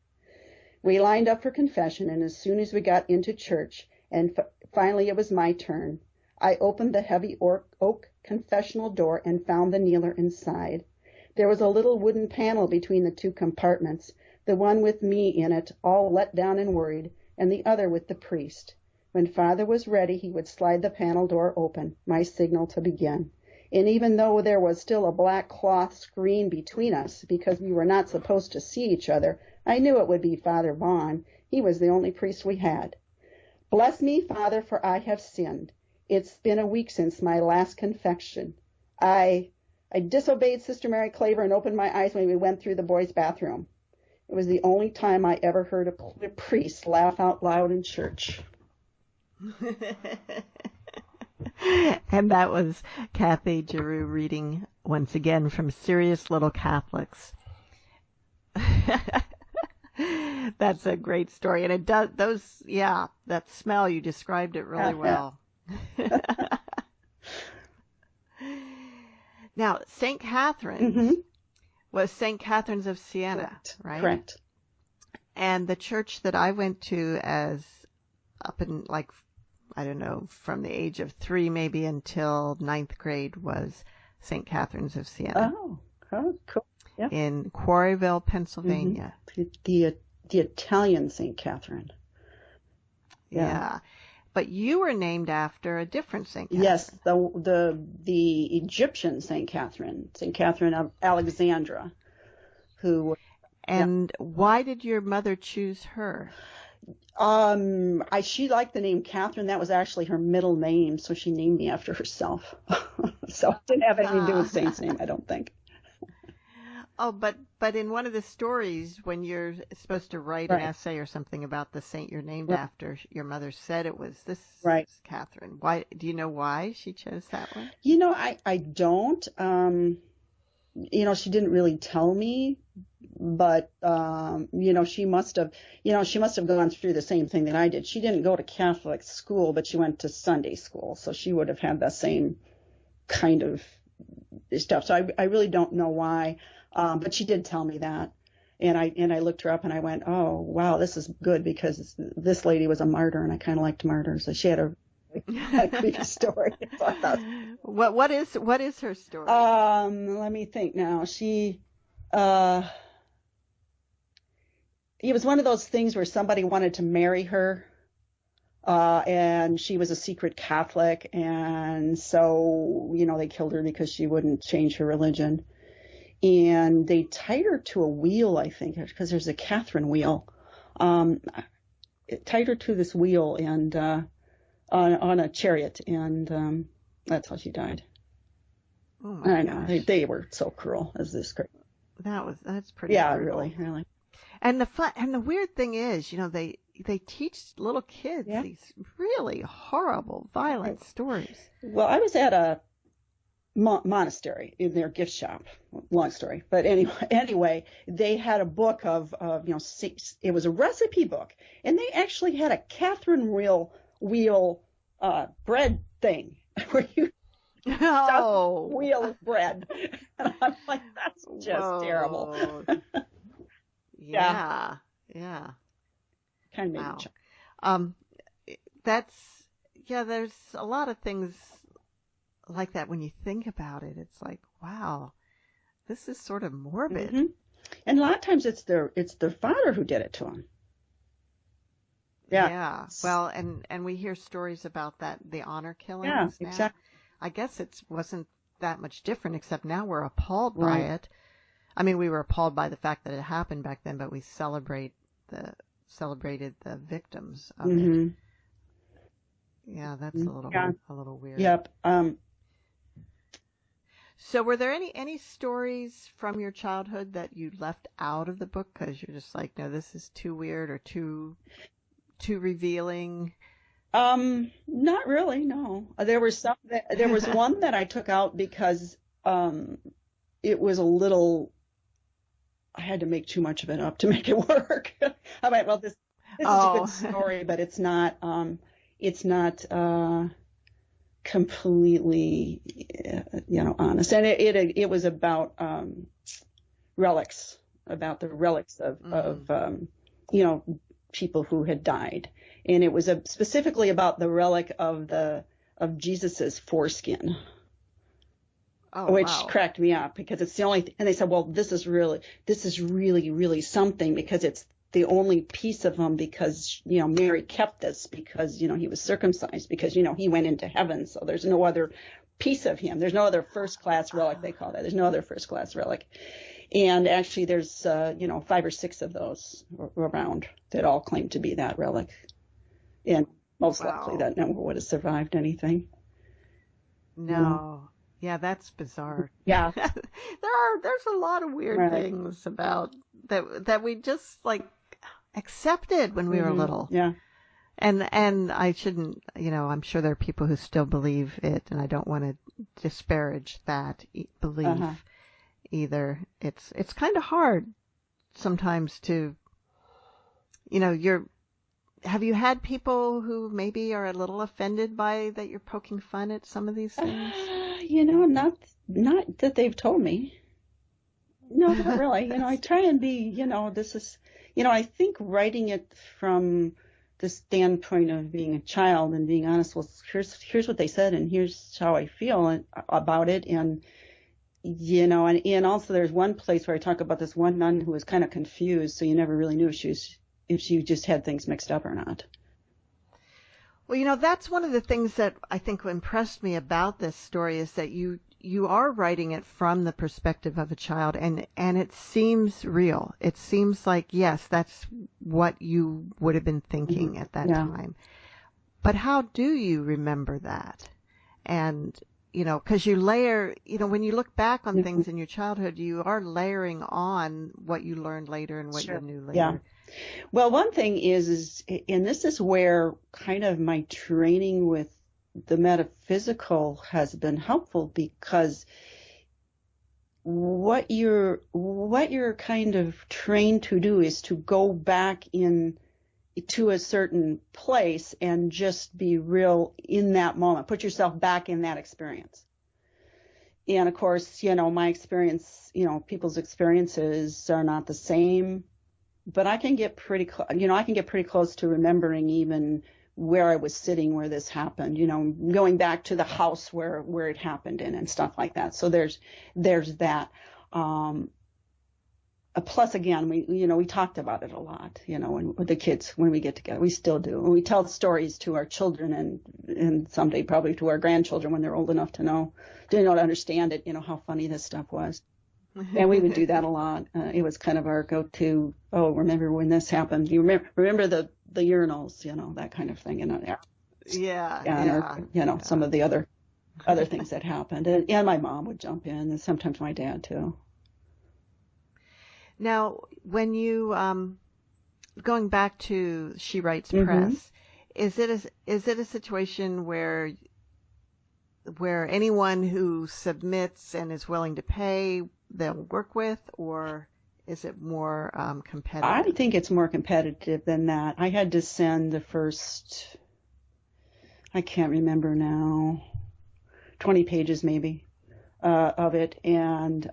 We lined up for confession, and as soon as we got into church, and finally it was my turn, I opened the heavy oak confessional door and found the kneeler inside. There was a little wooden panel between the 2 compartments, the one with me in it, all let down and worried, and the other with the priest. When Father was ready, he would slide the panel door open, my signal to begin. And even though there was still a black cloth screen between us, because we were not supposed to see each other, I knew it would be Father Vaughn. He was the only priest we had. Bless me, Father, for I have sinned. It's been a week since my last confession. I disobeyed Sister Mary Claver and opened my eyes when we went through the boys' bathroom. It was the only time I ever heard a priest laugh out loud in church. And that was Kathy Gereau reading once again from Serious Little Catholics. That's a great story. And it does, that smell, you described it really well. Now, St. Catherine's was St. Catherine's of Siena, Correct. right? Correct. And the church that I went to as up in, like, I don't know, from the age of 3 maybe until 9th grade was St. Catherine's of Siena. Oh, cool. Yeah. In Quarryville, Pennsylvania. The Italian St. Catherine. Yeah. But you were named after a different St. Catherine. Yes, the Egyptian St. Catherine of Alexandria, who. And why did your mother choose her? She liked the name Catherine. That was actually her middle name, so she named me after herself. So it didn't have anything to do with Saint's name, I don't think. Oh, but in one of the stories, when you're supposed to write an essay or something about the saint you're named after, your mother said it was this Catherine. Why? Do you know why she chose that one? I don't. She didn't really tell me, but she must have gone through the same thing that I did. She didn't go to Catholic school, but she went to Sunday school, so she would have had the same kind of stuff. So I really don't know why. But she did tell me that, and I looked her up and I went, oh wow, this is good because this lady was a martyr and I kind of liked martyrs. So she had a big story. So I thought, what is her story? Let me think now. She, it was one of those things where somebody wanted to marry her, and she was a secret Catholic, and so they killed her because she wouldn't change her religion. And they tied her to a wheel, I think, because there's a Catherine wheel. It tied her to this wheel and on a chariot, and that's how she died. Oh my I know they were so cruel. As this crazy. That's pretty. Yeah, brutal. really. And the weird thing is, they teach little kids these really horrible, violent stories. Well, I was at monastery in their gift shop. Long story, but anyway, they had a book of it was a recipe book, and they actually had a Catherine wheel bread thing where you stuff wheel of bread, and I'm like, that's just terrible. Yeah. Kind of made me chuckle. There's a lot of things like that when you think about it. It's like, wow, this is sort of morbid. Mm-hmm. And a lot of times it's their father who did it to them. Yeah. Well, and we hear stories about that, the honor killings. Yeah, exactly. I guess it wasn't that much different, except now we're appalled by it. I mean, we were appalled by the fact that it happened back then, but we celebrated the victims of it. Yeah, that's a little weird. Yep. So were there any stories from your childhood that you left out of the book because you're just like, no, this is too weird or too revealing? Not really, no. There was one that I took out because it was a little, I had to make too much of it up to make it work. I'm like, well, this is a good story, but it's not completely, honest. And it was about relics, about the relics of people who had died, and it was specifically about the relic of Jesus's foreskin. Which cracked me up because it's the only and they said, well, this is really, really something because it's the only piece of him because, Mary kept this because, he was circumcised because, he went into heaven. So there's no other piece of him. There's no other first class relic, they call that. There's no other first class relic. And actually there's, 5 or 6 of those around that all claim to be that relic. And most likely that never would have survived anything. No. Yeah, that's bizarre. Yeah. There's a lot of weird things about that we just accepted when we were little. Yeah. And I shouldn't, I'm sure there are people who still believe it, and I don't want to disparage that belief either. It's kind of hard sometimes to, have you had people who maybe are a little offended by that you're poking fun at some of these things? Not that they've told me. No, not really. I try and be, this is, I think writing it from the standpoint of being a child and being honest, well, here's what they said and here's how I feel about it. And, and also there's one place where I talk about this one nun who was kind of confused. So you never really knew if she just had things mixed up or not. Well, that's one of the things that I think impressed me about this story is that you are writing it from the perspective of a child, and it seems real. It seems like, yes, that's what you would have been thinking at that time. But how do you remember that? And, because you layer, when you look back on things in your childhood, you are layering on what you learned later and what you knew later. Yeah. Well, one thing is, and this is where kind of my training with the metaphysical has been helpful, because what you're kind of trained to do is to go back to a certain place and just be real in that moment. Put yourself back in that experience. And of course, my experience, people's experiences are not the same. But I can get pretty close to remembering even where I was sitting, where this happened, going back to the house where it happened in and stuff like that. So there's that. Plus, again, we talked about it a lot, with the kids when we get together. We still do. And we tell stories to our children and someday probably to our grandchildren when they're old enough to to understand it, how funny this stuff was. And we would do that a lot. It was kind of our go-to. Oh, remember when this happened? You remember the urinals, that kind of thing. Some of the other things that happened. And my mom would jump in, and sometimes my dad too. Now, when you going back to She Writes Press, is it a situation where where anyone who submits and is willing to pay, they'll work with, or is it more competitive? I think it's more competitive than that. I had to send the first, I can't remember now, 20 pages maybe of it, and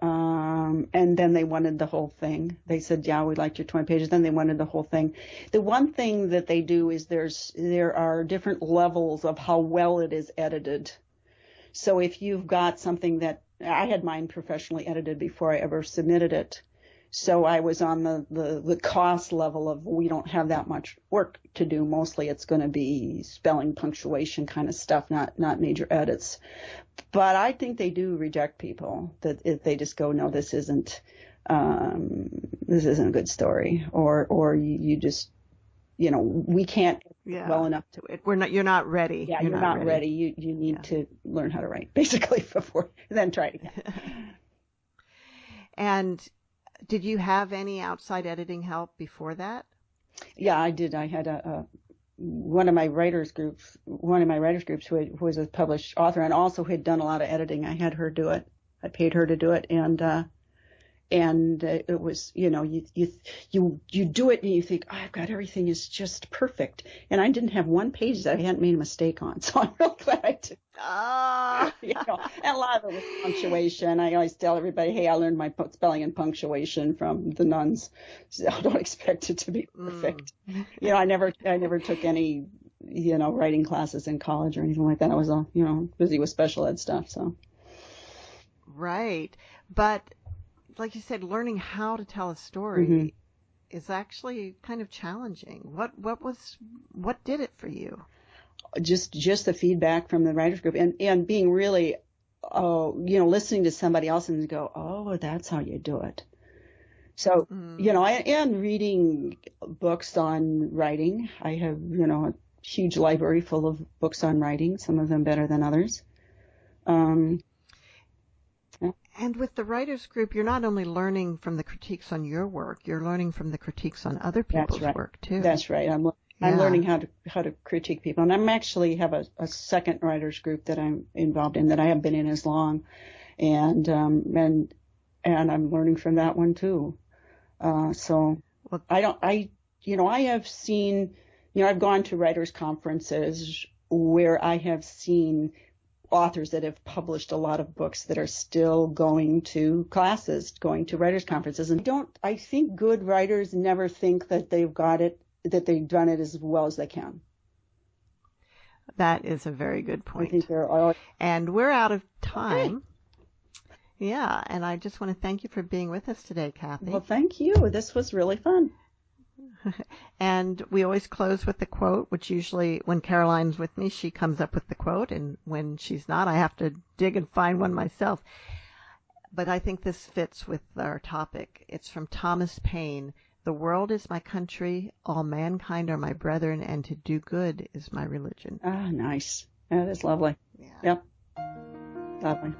then they wanted the whole thing. They said, yeah, we'd like your 20 pages. Then they wanted the whole thing. The one thing that they do is there are different levels of how well it is edited. So if you've got something that, I had mine professionally edited before I ever submitted it. So I was on the cost level of, we don't have that much work to do. Mostly it's going to be spelling, punctuation kind of stuff, not major edits. But I think they do reject people, that if they just go, no, this isn't a good story, or you just, we can't well enough to it. You're not ready. Yeah, you're not ready. You need to learn how to write, basically, before, then try it again. And did you have any outside editing help before that? Yeah, I did. I had one of my writers groups who was a published author and also had done a lot of editing. I had her do it. I paid her to do it, and it was, you do it and you think, oh, I've got everything is just perfect, and I didn't have one page that I hadn't made a mistake on. So I'm real glad I did. And a lot of it was punctuation. I always tell everybody, hey, I learned my spelling and punctuation from the nuns, so I don't expect it to be perfect. I never took any, writing classes in college or anything like that. I was, busy with special ed stuff. So. Right. But like you said, learning how to tell a story is actually kind of challenging. What did it for you? Just the feedback from the writers group, and being really, listening to somebody else and go, oh, that's how you do it. So, and reading books on writing. I have, a huge library full of books on writing, some of them better than others. And with the writers group, you're not only learning from the critiques on your work, you're learning from the critiques on other people's work too. That's right. I'm learning how to critique people, and I'm actually have a second writers group that I'm involved in that I haven't been in as long, and I'm learning from that one too. I have seen, I've gone to writers conferences where I have seen authors that have published a lot of books that are still going to classes, going to writers conferences. And I think good writers never think that they've got it, that they've done it as well as they can. That is a very good point. I think they're all... And we're out of time. Okay. Yeah, and I just want to thank you for being with us today, Kathy. Well, thank you. This was really fun. And we always close with the quote, which usually when Caroline's with me, she comes up with the quote. And when she's not, I have to dig and find one myself. But I think this fits with our topic. It's from Thomas Paine. The world is my country. All mankind are my brethren. And to do good is my religion. Ah, nice. That is lovely. Yeah. Yep. Lovely.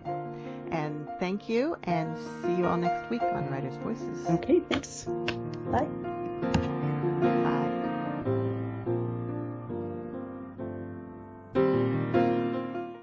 And thank you. And see you all next week on Writers' Voices. Okay, thanks. Bye.